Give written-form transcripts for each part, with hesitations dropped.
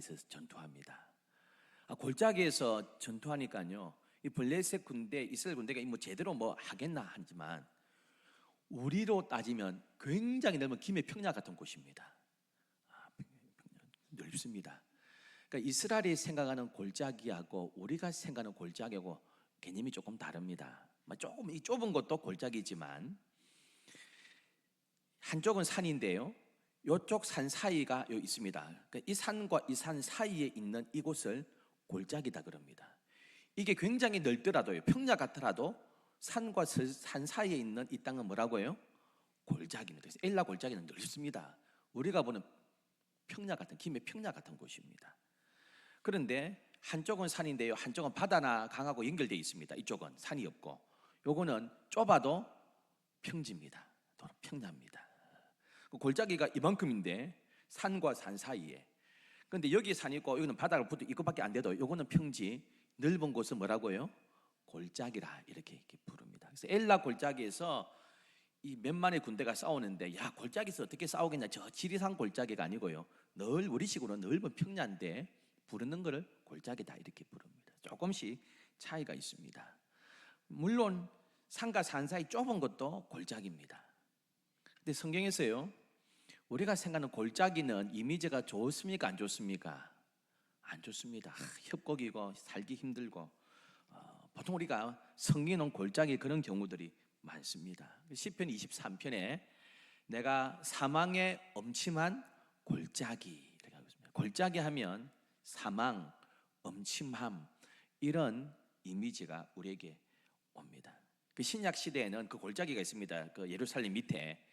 전투합니다. 골짜기에서 전투하니까요, 이 블레셋 군대, 이스라엘 군대가 뭐 제대로 뭐 하겠나 하지만 우리로 따지면 굉장히 넓은 김해 평야 같은 곳입니다. 넓습니다. 그러니까 이스라엘이 생각하는 골짜기하고 우리가 생각하는 골짜기하고 개념이 조금 다릅니다. 조금 이 좁은 것도 골짜기지만 한쪽은 산인데요, 이쪽 산 사이가 있습니다. 그러니까 이 산과 이 산 사이에 있는 이곳을 골짜기다 그럽니다. 이게 굉장히 넓더라도요, 평야 같더라도 산과 산 사이에 있는 이 땅은 뭐라고 해요? 골짜기입니다. 그래서 엘라 골짜기는 넓습니다. 우리가 보는 평야 같은, 김해 평야 같은 곳입니다. 그런데 한쪽은 산인데요, 한쪽은 바다나 강하고 연결되어 있습니다. 이쪽은 산이 없고, 요거는 좁아도 평지입니다. 평야입니다. 골짜기가 이만큼인데 산과 산 사이에, 그런데 여기 산이 있고 여기는 바다가 붙어 이것밖에 안 돼도 요거는 평지, 넓은 곳은 뭐라고 해요? 골짜기라 이렇게 부릅니다. 그래서 엘라 골짜기에서 이 몇만의 군대가 싸우는데, 야, 골짜기에서 어떻게 싸우겠냐, 저 지리산 골짜기가 아니고요, 우리식으로 넓은 평야인데 부르는 것을 골짜기다 이렇게 부릅니다. 조금씩 차이가 있습니다. 물론 산과 산 사이 좁은 것도 골짜기입니다. 근데 성경에서요, 우리가 생각하는 골짜기는 이미지가 좋습니까, 안 좋습니까? 안 좋습니다. 협곡이고 살기 힘들고, 보통 우리가 성경은 골짜기 그런 경우들이 많습니다. 시편 23편에 내가 사망의 엄침한 골짜기 이렇게 하고 있습니다. 골짜기 하면 사망, 엄침함, 이런 이미지가 우리에게 옵니다. 그 신약 시대에는 그 골짜기가 있습니다. 그 예루살렘 밑에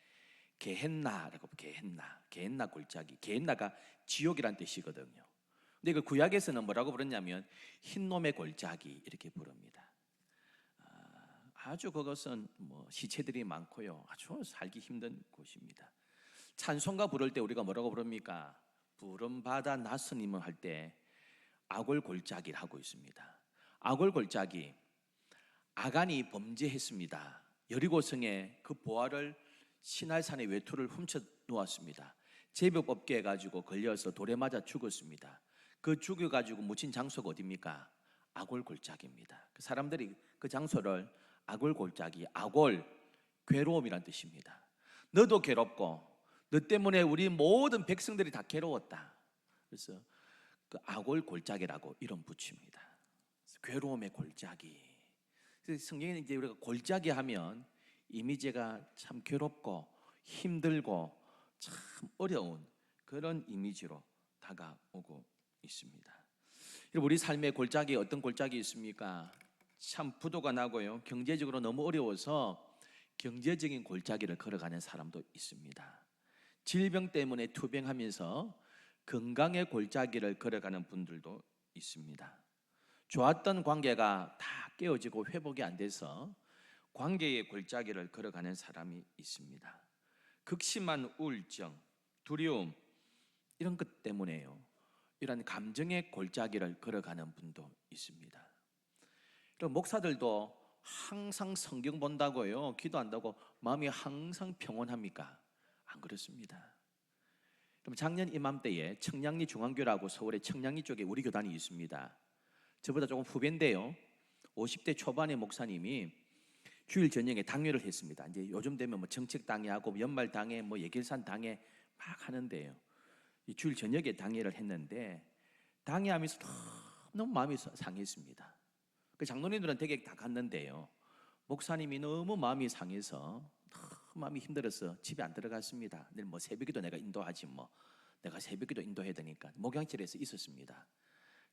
게헨나라고, 게헨나 골짜기. 게헨나가 지옥이란 뜻이거든요. 근데 그 구약에서는 뭐라고 부르냐면 흰놈의 골짜기 이렇게 부릅니다. 아주 그것은 뭐 시체들이 많고요, 아주 살기 힘든 곳입니다. 찬송가 부를 때 우리가 뭐라고 부릅니까? 푸른 바다 나스님을 할 때 아골 골짜기를 하고 있습니다. 아골 골짜기, 아간이 범죄했습니다. 여리고성에 그 보화를 시날산의 외투를 훔쳐 놓았습니다. 제법 없게 해가지고 걸려서 돌에 맞아 죽었습니다. 그 죽여가지고 묻힌 장소가 어디입니까? 아골 골짜기입니다. 그 사람들이 그 장소를 아골 골짜기, 아골, 괴로움이란 뜻입니다. 너도 괴롭고 너 때문에 우리 모든 백성들이 다 괴로웠다. 그래서 그 아골 골짜기라고 이름 붙입니다. 괴로움의 골짜기. 성경에는 이제 우리가 골짜기 하면 이미지가 참 괴롭고 힘들고 참 어려운 그런 이미지로 다가오고 있습니다. 우리 삶의 골짜기, 어떤 골짜기 있습니까? 참 부도가 나고요, 경제적으로 너무 어려워서 경제적인 골짜기를 걸어가는 사람도 있습니다. 질병 때문에 투병하면서 건강의 골짜기를 걸어가는 분들도 있습니다. 좋았던 관계가 다 깨어지고 회복이 안 돼서 관계의 골짜기를 걸어가는 사람이 있습니다. 극심한 우울증, 두려움, 이런 것 때문에요, 이런 감정의 골짜기를 걸어가는 분도 있습니다. 그리고 목사들도 항상 성경 본다고요, 기도한다고 마음이 항상 평온합니까? 안 그렇습니다. 그럼 작년 이맘때에 청량리 중앙교라고 서울의 청량리 쪽에 우리 교단이 있습니다. 저보다 조금 후배인데요, 50대 초반의 목사님이 주일 저녁에 당회를 했습니다. 이제 요즘 되면 뭐 정책 당회하고 연말 당회, 뭐 예결산 당회 막 하는데요, 이 주일 저녁에 당회를 했는데 당회하면서 너무 마음이 상했습니다. 그 장로님들은 되게 다 갔는데요, 목사님이 너무 마음이 상해서 너무 마음이 힘들어서 집에 안 들어갔습니다. 내일 뭐 새벽기도 내가 인도하지, 뭐 내가 새벽기도 인도해야 되니까 목양실에서 있었습니다.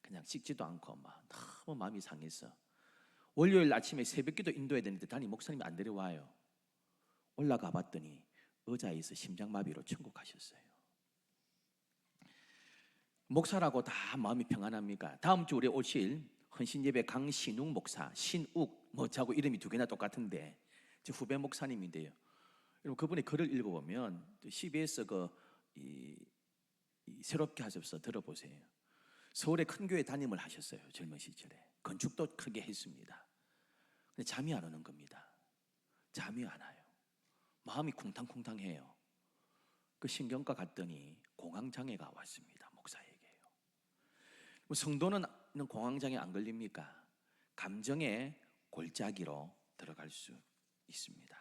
그냥 씻지도 않고 막 너무 마음이 상해서 월요일 아침에 새벽기도 인도해야 되는데 단임 목사님이 안 데려와요. 올라가 봤더니 의자에서 심장마비로 천국하셨어요. 목사라고 다 마음이 평안합니까? 다음 주 우리 오실 헌신예배 강신욱 목사, 신욱 뭐 자고 이름이 두 개나 똑같은데 제 후배 목사님인데요, 여러분 그분의 글을 읽어보면 CBS 새롭게 하셔서 들어보세요. 서울의 큰 교회 담임을 하셨어요. 젊은 시절에 건축도 크게 했습니다. 근데 잠이 안 오는 겁니다. 잠이 안 와요. 마음이 쿵탕쿵탕해요. 그 신경과 갔더니 공황장애가 왔습니다. 목사에게요. 성도는 공황장애 안 걸립니까? 감정의 골짜기로 들어갈 수 있습니다.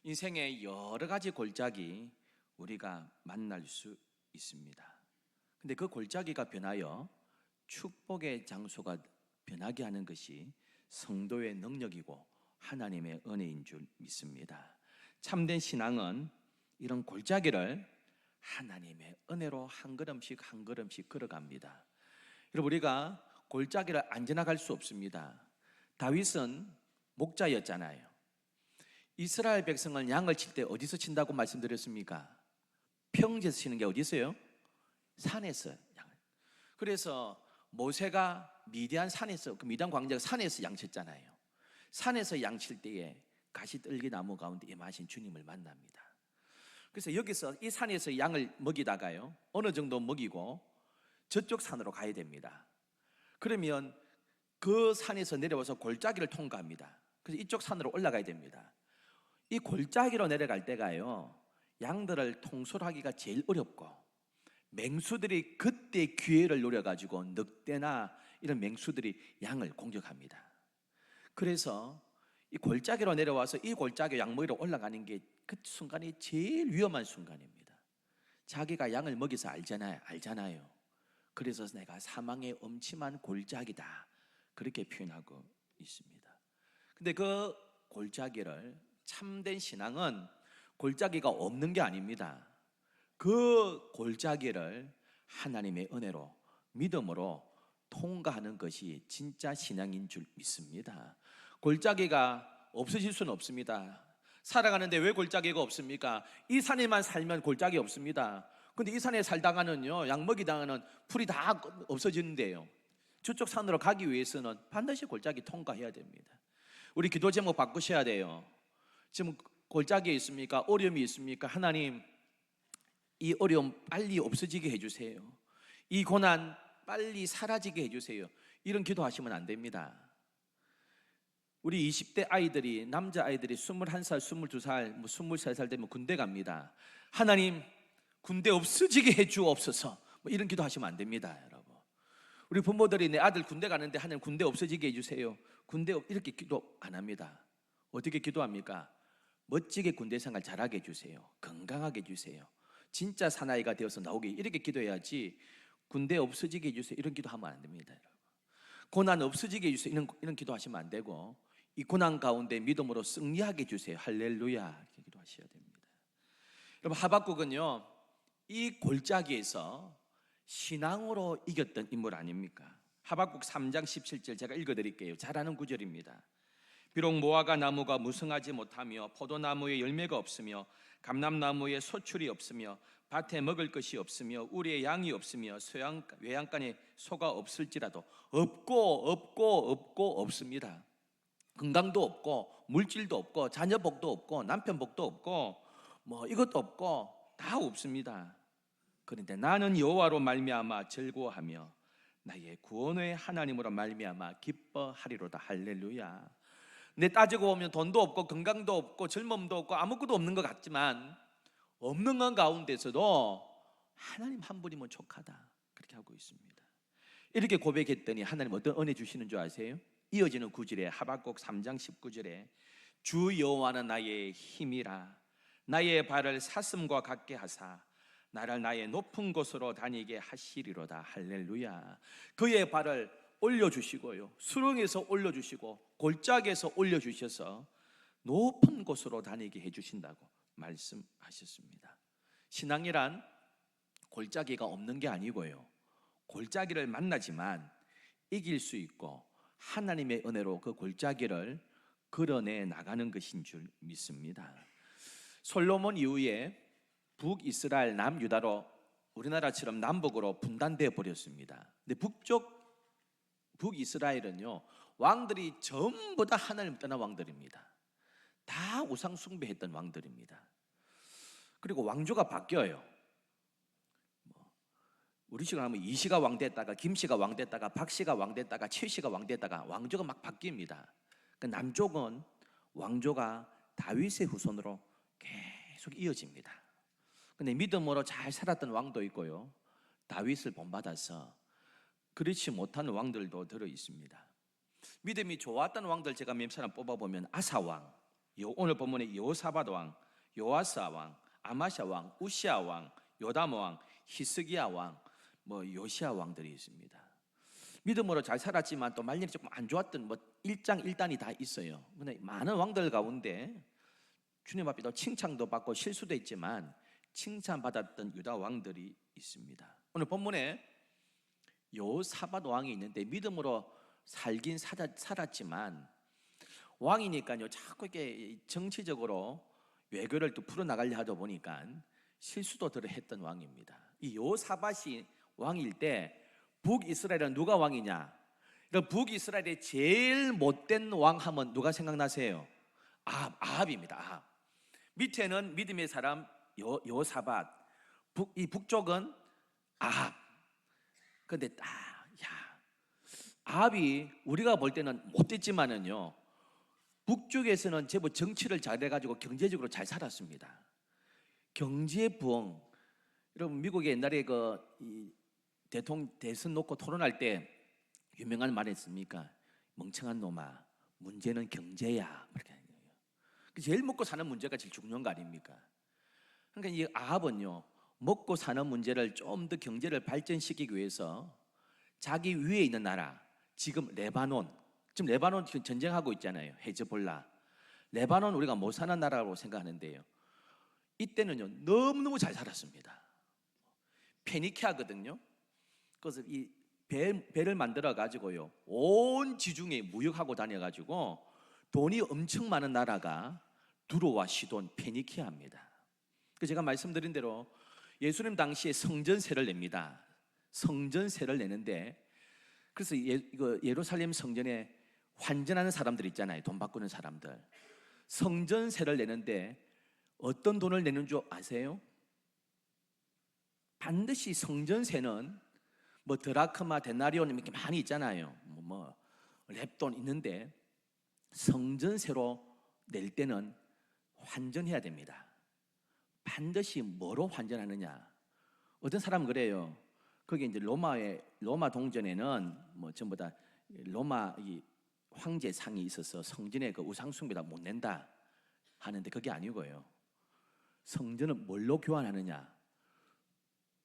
인생의 여러 가지 골짜기 우리가 만날 수 있습니다. 근데 그 골짜기가 변하여 축복의 장소가 변하게 하는 것이 성도의 능력이고 하나님의 은혜인 줄 믿습니다. 참된 신앙은 이런 골짜기를 하나님의 은혜로 한 걸음씩 한 걸음씩 걸어갑니다. 여러분, 우리가 골짜기를 안 지나갈 수 없습니다. 다윗은 목자였잖아요. 이스라엘 백성은 양을 칠 때 어디서 친다고 말씀드렸습니까? 평지에서 치는 게 어디 있어요? 산에서 양을. 그래서 모세가 미디안 산에서, 그 미디안 광장 산에서 양 쳤잖아요. 산에서 양 칠 때에 가시떨기 나무 가운데 임하신 주님을 만납니다. 그래서 여기서 이 산에서 양을 먹이다가요, 어느 정도 먹이고 저쪽 산으로 가야 됩니다. 그러면 그 산에서 내려와서 골짜기를 통과합니다. 그래서 이쪽 산으로 올라가야 됩니다. 이 골짜기로 내려갈 때가요, 양들을 통솔하기가 제일 어렵고, 맹수들이 그때 기회를 노려가지고 늑대나 이런 맹수들이 양을 공격합니다. 그래서 이 골짜기로 내려와서 이 골짜기 양 먹이러 올라가는 게 그 순간이 제일 위험한 순간입니다. 자기가 양을 먹여서 알잖아요. 그래서 내가 사망의 엄침한 골짜기다, 그렇게 표현하고 있습니다. 근데 그 골짜기를, 참된 신앙은 골짜기가 없는 게 아닙니다. 그 골짜기를 하나님의 은혜로, 믿음으로 통과하는 것이 진짜 신앙인 줄 믿습니다. 골짜기가 없어질 수는 없습니다. 살아가는데 왜 골짜기가 없습니까? 이 산에만 살면 골짜기 없습니다. 근데 이 산에 살다가는요, 양 먹이다가는 풀이 다 없어지는데요, 저쪽 산으로 가기 위해서는 반드시 골짜기 통과해야 됩니다. 우리 기도 제목 바꾸셔야 돼요. 지금 골짜기에 있습니까? 어려움이 있습니까? 하나님, 이 어려움 빨리 없어지게 해주세요. 이 고난 빨리 사라지게 해주세요. 이런 기도하시면 안 됩니다. 우리 20대 아이들이, 남자아이들이 21살, 22살, 23살 되면 군대 갑니다. 하나님, 군대 없어지게 해주옵소서, 이런 기도하시면 안 됩니다. 여러분, 우리 부모들이 내 아들 군대 가는데 하나님 군대 없어지게 해주세요, 이렇게 기도 안 합니다. 어떻게 기도합니까? 멋지게 군대 생활 잘하게 해주세요. 건강하게 해주세요. 진짜 사나이가 되어서 나오게, 이렇게 기도해야지 군대 없어지게 해주세요 이런 기도하면 안 됩니다. 고난 없어지게 해주세요 이런 기도하시면 안 되고, 이 고난 가운데 믿음으로 승리하게 해주세요, 할렐루야, 이렇게 기도하셔야 됩니다. 여러분, 하박국은요, 이 골짜기에서 신앙으로 이겼던 인물 아닙니까? 하박국 3장 17절 제가 읽어드릴게요. 잘 아는 구절입니다. 비록 무화과 나무가 무성하지 못하며 포도나무에 열매가 없으며 감람나무에 소출이 없으며 밭에 먹을 것이 없으며 우리의 양이 없으며 외양간에 소가 없을지라도, 없고 없습니다. 건강도 없고 물질도 없고 자녀 복도 없고 남편 복도 없고 이것도 없고 다 없습니다. 그런데 나는 여호와로 말미암아 즐거워하며 나의 구원의 하나님으로 말미암아 기뻐하리로다, 할렐루야. 근데 따지고 보면 돈도 없고 건강도 없고 젊음도 없고 아무것도 없는 것 같지만, 없는 것 가운데서도 하나님 한 분이면 족하다, 그렇게 하고 있습니다. 이렇게 고백했더니 하나님 어떤 은혜 주시는 줄 아세요? 이어지는 9절에, 하박국 3장 19절에 주 여호와는 나의 힘이라 나의 발을 사슴과 같게 하사 나를 나의 높은 곳으로 다니게 하시리로다, 할렐루야. 그의 발을 올려주시고요, 수렁에서 올려주시고 골짜기에서 올려주셔서 높은 곳으로 다니게 해주신다고 말씀하셨습니다. 신앙이란 골짜기가 없는 게 아니고요, 골짜기를 만나지만 이길 수 있고 하나님의 은혜로 그 골짜기를 걸어내 나가는 것인 줄 믿습니다. 솔로몬 이후에 북이스라엘, 남유다로 우리나라처럼 남북으로 분단되어 버렸습니다. 근데 북이스라엘은요, 왕들이 전부 다 하나님 떠난 왕들입니다. 다 우상 숭배했던 왕들입니다. 그리고 왕조가 바뀌어요. 우리식으로 하면 이씨가 왕됐다가 김씨가 왕됐다가 박씨가 왕됐다가 최씨가 왕됐다가 왕조가 막 바뀝니다. 남쪽은 왕조가 다윗의 후손으로 계속 이어집니다. 근데 믿음으로 잘 살았던 왕도 있고요, 다윗을 본받아서 그렇지 못한 왕들도 들어 있습니다. 믿음이 좋았던 왕들 제가 몇 사람 뽑아보면 아사 왕, 오늘 본문에 여호사밧 왕, 요아사 왕, 아마샤 왕, 우시아 왕, 요담 왕, 히스기야 왕, 요시아 왕들이 있습니다. 믿음으로 잘 살았지만 또 말년이 조금 안 좋았던 일장일단이 다 있어요. 근데 많은 왕들 가운데 주님 앞에도 칭찬도 받고 실수도 있지만 칭찬받았던 유다 왕들이 있습니다. 오늘 본문에 여호사밧 왕이 있는데 믿음으로 살긴 살았지만 왕이니까요 자꾸 이렇게 정치적으로 외교를 또 풀어나가려 하다 보니까 실수도 들어 했던 왕입니다. 이 여호사밧이 왕일 때 북이스라엘은 누가 왕이냐? 그러니까 북이스라엘의 제일 못된 왕 하면 누가 생각나세요? 아합입니다. 아합. 밑에는 믿음의 사람 여호사밧, 이 북쪽은 아합. 근데 아합이 우리가 볼 때는 못됐지만은요 북쪽에서는 제법 정치를 잘해가지고 경제적으로 잘 살았습니다. 경제 부흥. 여러분 미국의 옛날에 대선 놓고 토론할 때 유명한 말이 있습니까? 멍청한 놈아, 문제는 경제야. 이렇게 하는 거예요. 제일 먹고 사는 문제가 제일 중요한 거 아닙니까? 그러니까 이 아합은요 먹고 사는 문제를 좀 더 경제를 발전시키기 위해서 자기 위에 있는 나라, 지금 레바논 지금 전쟁하고 있잖아요. 헤즈볼라. 레바논 우리가 못 사는 나라라고 생각하는데요. 이때는요 너무너무 잘 살았습니다. 페니키아거든요. 그래서 이 배를 만들어 가지고요 온 지중해 무역하고 다녀 가지고 돈이 엄청 많은 나라가 두로와 시돈, 페니키아입니다. 그 제가 말씀드린 대로 예수님 당시에 성전세를 냅니다. 성전세를 내는데 그래서 예루살렘 성전에 환전하는 사람들 있잖아요. 돈 바꾸는 사람들. 성전세를 내는데 어떤 돈을 내는 줄 아세요? 반드시 성전세는 드라크마, 데나리온 이렇게 많이 있잖아요. 랩돈 있는데 성전세로 낼 때는 환전해야 됩니다. 반드시 뭐로 환전하느냐? 어떤 사람은 그래요. 거기 이제 로마 동전에는 전부 다 로마 이 황제 상이 있어서 성전에 그 우상 숭배다 못 낸다 하는데 그게 아니고요. 성전은 뭘로 교환하느냐?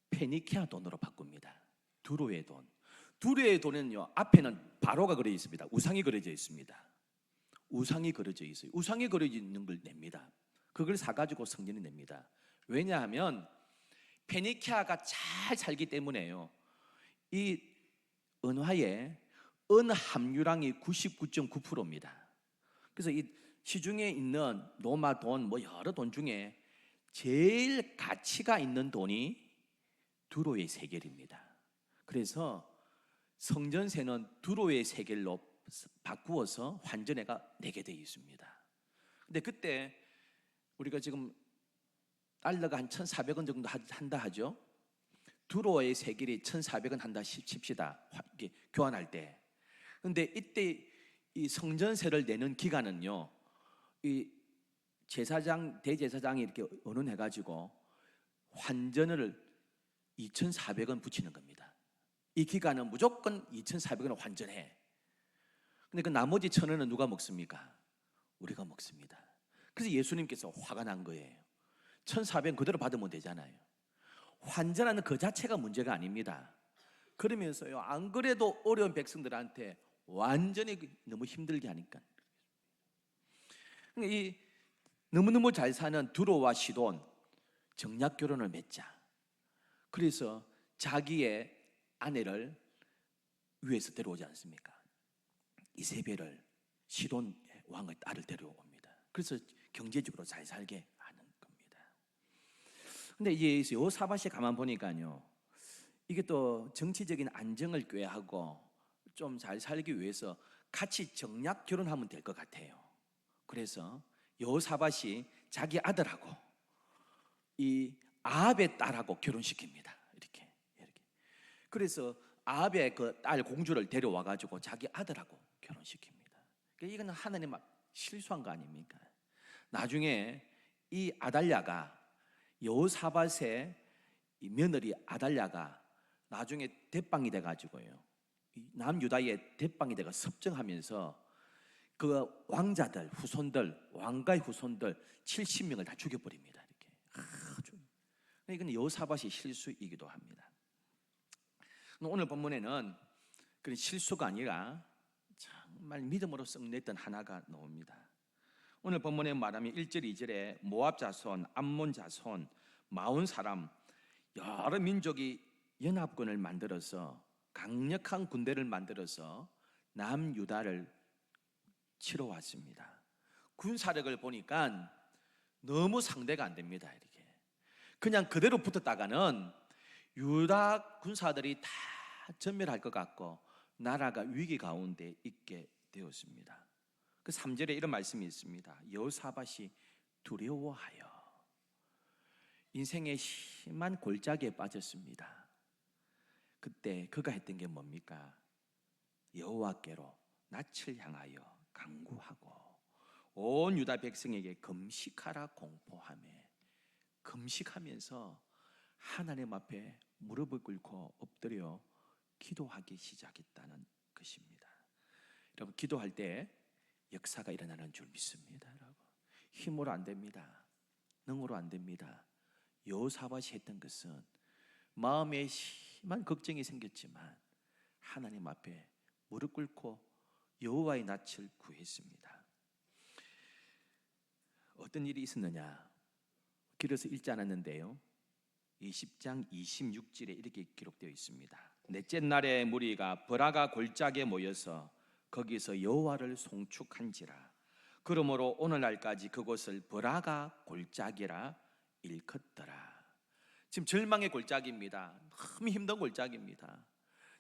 페니키아 돈으로 바꿉니다. 두로의 돈. 두로의 돈은요 앞에는 바로가 그려져 있습니다. 우상이 그려져 있습니다. 우상이 그려져 있어요. 우상이 그려져 있는 걸 냅니다. 그걸 사가지고 성전에 냅니다. 왜냐하면 페니키아가 잘 살기 때문에요. 이 은화의 은 함유량이 99.9%입니다. 그래서 이 시중에 있는 로마 돈, 여러 돈 중에 제일 가치가 있는 돈이 두로의 세겔입니다. 그래서 성전세는 두로의 세겔로 바꾸어서 환전해가 내게 되어 있습니다. 근데 그때 우리가 지금 달러가 한 1,400원 정도 한다 하죠. 두로의 세겔이 1,400원 한다 칩시다. 교환할 때. 근데 이때 이 성전세를 내는 기간은요. 이 제사장, 대제사장이 이렇게 언언해가지고 환전을 2,400원 붙이는 겁니다. 이 기간은 무조건 2,400원을 환전해. 근데 그 나머지 1,000원은 누가 먹습니까? 우리가 먹습니다. 그래서 예수님께서 화가 난 거예요. 1,400원 그대로 받으면 되잖아요. 환전하는 그 자체가 문제가 아닙니다. 그러면서요, 안 그래도 어려운 백성들한테 완전히 너무 힘들게 하니까. 이 너무너무 잘 사는 두로와 시돈 정략 결혼을 맺자. 그래서 자기의 아내를 위에서 데려오지 않습니까? 이세벨을 시돈 왕의 딸을 데려옵니다. 그래서 경제적으로 잘 살게 하는 겁니다. 근데 이제 여호사밧이 가만 보니까요, 이게 또 정치적인 안정을 꾀하고 좀 잘 살기 위해서 같이 정략 결혼하면 될 것 같아요. 그래서 여호사밧이 자기 아들하고 이 아합의 딸하고 결혼시킵니다. 이렇게. 그래서 아합의 그 딸 공주를 데려와 가지고 자기 아들하고 결혼시킵니다. 이거는 하나님 실수한 거 아닙니까? 나중에 이 아달랴가 여호사밧의 이 며느리 아달랴가 나중에 대빵이 돼 가지고요. 남유다의 대빵에다가 섭정하면서 그 왕자들, 후손들, 왕가의 후손들 70명을 다 죽여버립니다. 이렇게 아주. 이건 여호사밧의 실수이기도 합니다. 오늘 본문에는 그런 실수가 아니라 정말 믿음으로 썩냈던 하나가 나옵니다. 오늘 본문에 말하면 1절, 2절에 모압 자손, 암몬 자손, 마온 사람 여러 민족이 연합군을 만들어서 강력한 군대를 만들어서 남유다를 치러 왔습니다. 군사력을 보니까 너무 상대가 안 됩니다. 이렇게 그냥 그대로 붙었다가는 유다 군사들이 다 전멸할 것 같고 나라가 위기 가운데 있게 되었습니다. 그 3절에 이런 말씀이 있습니다. 여호사밧이 두려워하여 인생의 심한 골짜기에 빠졌습니다. 그때 그가 했던 게 뭡니까? 여호와께로 낯을 향하여 간구하고 온 유다 백성에게 금식하라 공포하며 금식하면서 하나님 앞에 무릎을 꿇고 엎드려 기도하기 시작했다는 것입니다. 여러분, 기도할 때 역사가 일어나는 줄 믿습니다. 여러분, 힘으로 안 됩니다. 능으로 안 됩니다. 여호사밧이 했던 것은 마음에 심한 걱정이 생겼지만 하나님 앞에 무릎 꿇고 여호와의 낯을 구했습니다. 어떤 일이 있었느냐? 길어서 읽지 않았는데요, 20장 26절에 이렇게 기록되어 있습니다. 넷째 날에 무리가 브라가 골짜기에 모여서 거기서 여호와를 송축한지라. 그러므로 오늘날까지 그곳을 브라가 골짜기라 일컫더라. 지금 절망의 골짜기입니다. 너무 힘든 골짜기입니다.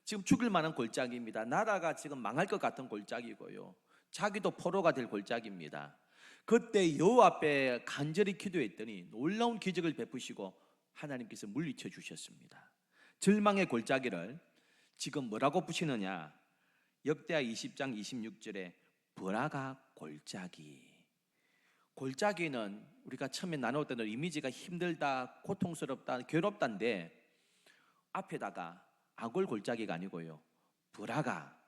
지금 죽을 만한 골짜기입니다. 나라가 지금 망할 것 같은 골짜기고요, 자기도 포로가 될 골짜기입니다. 그때 여호와 앞에 간절히 기도했더니 놀라운 기적을 베푸시고 하나님께서 물리쳐 주셨습니다. 절망의 골짜기를 지금 뭐라고 부시느냐? 역대하 20장 26절에 브라가 골짜기. 골짜기는 우리가 처음에 나눴던 이미지가 힘들다, 고통스럽다, 괴롭다인데 앞에다가 아골 골짜기가 아니고요, 브라가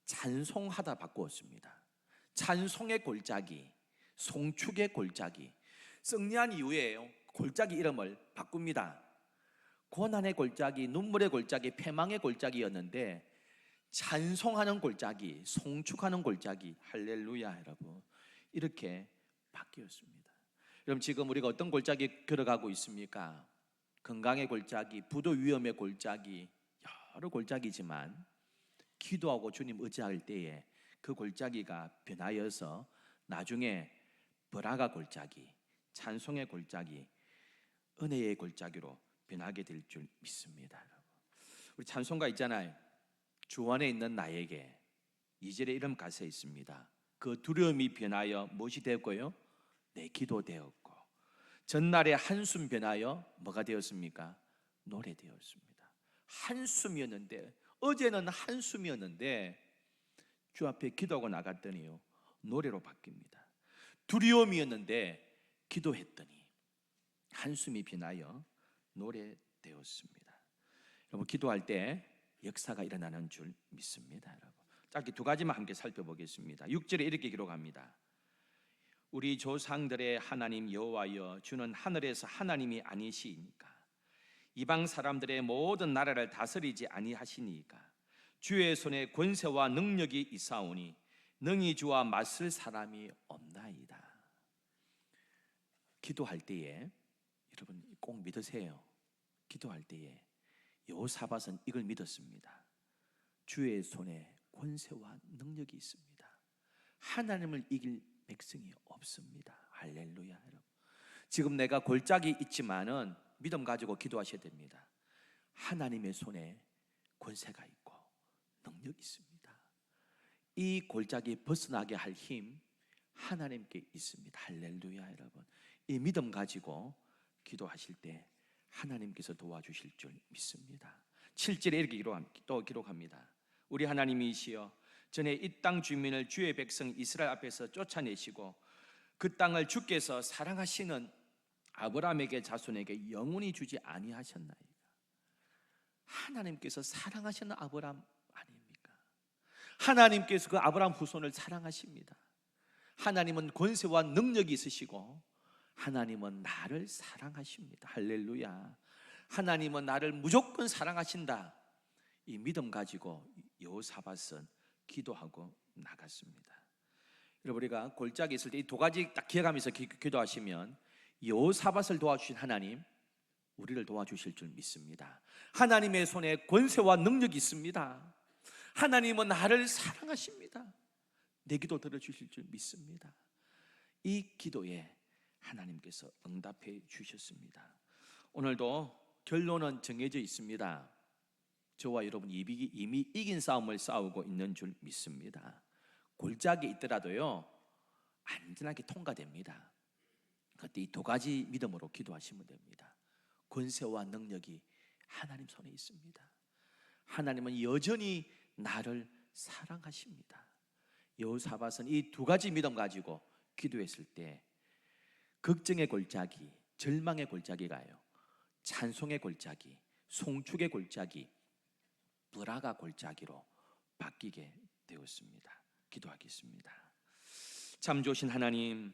찬송하다 바꾸었습니다. 찬송의 골짜기, 송축의 골짜기. 승리한 이후에 골짜기 이름을 바꿉니다. 고난의 골짜기, 눈물의 골짜기, 패망의 골짜기였는데 찬송하는 골짜기, 송축하는 골짜기. 할렐루야. 여러분, 이렇게 바뀌었습니다. 여러분, 지금 우리가 어떤 골짜기 걸어가고 있습니까? 건강의 골짜기, 부도 위험의 골짜기, 여러 골짜기지만 기도하고 주님 의지할 때에 그 골짜기가 변하여서 나중에 브라가 골짜기, 찬송의 골짜기, 은혜의 골짜기로 변하게 될 줄 믿습니다. 우리 찬송가 있잖아요. 주 안에 있는 나에게. 2절에 이런 가사에 있습니다. 그 두려움이 변하여 무엇이 되었고요? 내 기도 되었고, 전날의 한숨 변하여 뭐가 되었습니까? 노래 되었습니다. 한숨이었는데, 어제는 한숨이었는데 주 앞에 기도하고 나갔더니요, 노래로 바뀝니다. 두려움이었는데 기도했더니 한숨이 변하여 노래 되었습니다. 여러분, 기도할 때 역사가 일어나는 줄 믿습니다. 여러분, 짧게 두 가지만 함께 살펴보겠습니다. 6절에 이렇게 기록합니다. 우리 조상들의 하나님 여호와여, 주는 하늘에서 하나님이 아니시니까 이방 사람들의 모든 나라를 다스리지 아니하시니까 주의 손에 권세와 능력이 있사오니 능히 주와 맞설 사람이 없나이다. 기도할 때에 여러분 꼭 믿으세요. 기도할 때에 여호사밧은 이걸 믿었습니다. 주의 손에 권세와 능력이 있습니다. 하나님을 이길 백성이 없습니다. 할렐루야. 여러분, 지금 내가 골짜기 있지만은 믿음 가지고 기도하셔야 됩니다. 하나님의 손에 권세가 있고 능력이 있습니다. 이 골짜기 벗어나게 할 힘 하나님께 있습니다. 할렐루야. 여러분, 이 믿음 가지고 기도하실 때 하나님께서 도와주실 줄 믿습니다. 7절에 이렇게 기록합니다. 우리 하나님이시여, 전에 이 땅 주민을 주의 백성 이스라엘 앞에서 쫓아내시고 그 땅을 주께서 사랑하시는 아브라함에게 자손에게 영원히 주지 아니하셨나이까. 하나님께서 사랑하시는 아브라함 아닙니까? 하나님께서 그 아브라함 후손을 사랑하십니다. 하나님은 권세와 능력이 있으시고 하나님은 나를 사랑하십니다. 할렐루야. 하나님은 나를 무조건 사랑하신다. 이 믿음 가지고 여호사밧은 기도하고 나갔습니다. 여러분, 우리가 골짜기에 있을 때 이 두 가지 딱 기억하면서 기도하시면 여호사밧을 도와주신 하나님, 우리를 도와주실 줄 믿습니다. 하나님의 손에 권세와 능력이 있습니다. 하나님은 나를 사랑하십니다. 내 기도 들어주실 줄 믿습니다. 이 기도에 하나님께서 응답해 주셨습니다. 오늘도 결론은 정해져 있습니다. 저와 여러분 이미 이긴 싸움을 싸우고 있는 줄 믿습니다. 골짜기에 있더라도요, 안전하게 통과됩니다. 그때 이 두 가지 믿음으로 기도하시면 됩니다. 권세와 능력이 하나님 손에 있습니다. 하나님은 여전히 나를 사랑하십니다. 여호사밧은 이 두 가지 믿음 가지고 기도했을 때 걱정의 골짜기, 절망의 골짜기가요, 찬송의 골짜기, 송축의 골짜기, 불화가 골짜기로 바뀌게 되었습니다. 기도하겠습니다. 참 좋으신 하나님,